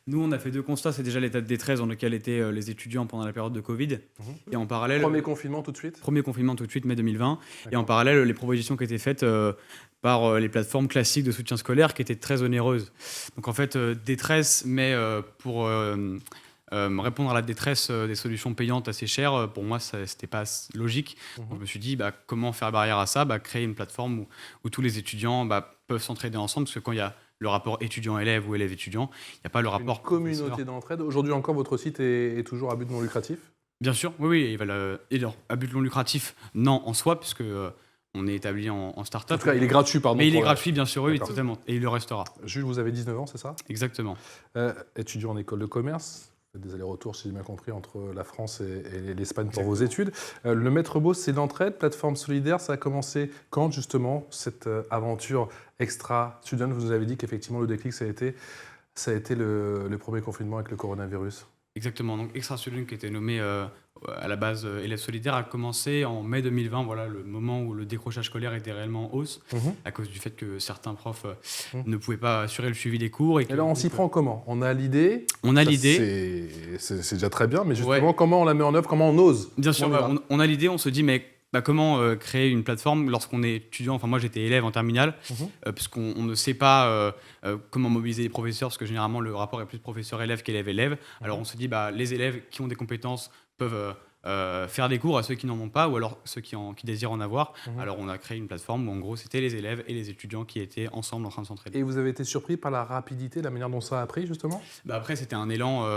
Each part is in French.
Nous, on a fait deux constats. C'est déjà l'état de détresse dans lequel étaient les étudiants pendant la période de Covid. Et en parallèle, Premier confinement tout de suite. premier confinement tout de suite, mai 2020. Et en D'accord. parallèle, les propositions qui étaient faites par les plateformes classiques de soutien scolaire qui étaient très onéreuses. Donc en fait, détresse, mais pour répondre à la détresse des solutions payantes assez chères, pour moi, c'était pas logique. Donc, je me suis dit, comment faire barrière à ça, créer une plateforme où tous les étudiants peuvent s'entraider ensemble, parce que quand il y a le rapport étudiant-élève ou élève-étudiant, il n'y a pas le Une rapport communauté professeur. d'entraide. Aujourd'hui encore, votre site est toujours à but non lucratif. Bien sûr, oui, oui. Et alors, à but non lucratif, non, en soi, puisque on est établi en En start-up. tout cas, il est gratuit, pardon. Mais il est pour la- gratuit, bien sûr, oui, D'accord. totalement. Et il le restera. Jules, vous avez 19 ans, c'est ça? Exactement. Étudiant en école de commerce. Vous faites des allers-retours, si j'ai bien compris, entre la France et l'Espagne pour vos études. Le maître mot, c'est l'entraide, plateforme solidaire. Ça a commencé quand, justement, cette aventure extra-student? Vous nous avez dit qu'effectivement, le déclic, ça a été le premier confinement avec le coronavirus. Exactement. Donc, Extra Student, qui était nommé à la base élève solidaire, a commencé en mai 2020, voilà, le moment où le décrochage scolaire était réellement en hausse, à cause du fait que certains profs ne pouvaient pas assurer le suivi des cours. Et là, on s'y prend comment? On a l'idée. On a Ça, l'idée. c'est déjà très bien, mais justement, Ouais. comment on la met en œuvre? Comment on ose? Bien sûr, Comment on y va? on a l'idée, on se dit, mais comment créer une plateforme lorsqu'on est étudiant? Enfin, moi, j'étais élève en terminale, puisqu'on ne sait pas comment mobiliser les professeurs, parce que généralement, le rapport est plus professeur-élève qu'élève-élève. Alors, on se dit, les élèves qui ont des compétences peuvent faire des cours à ceux qui n'en ont pas, ou alors ceux qui désirent en avoir. Alors, on a créé une plateforme où, en gros, c'était les élèves et les étudiants qui étaient ensemble en train de s'entraider. Et vous avez été surpris par la rapidité, la manière dont ça a pris, justement? Après, c'était un élan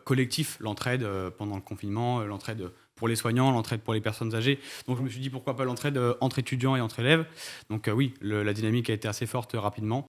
collectif, l'entraide pendant le confinement, l'entraide pour les soignants, l'entraide pour les personnes âgées. Donc je me suis dit pourquoi pas l'entraide entre étudiants et entre élèves. Donc oui, la dynamique a été assez forte rapidement.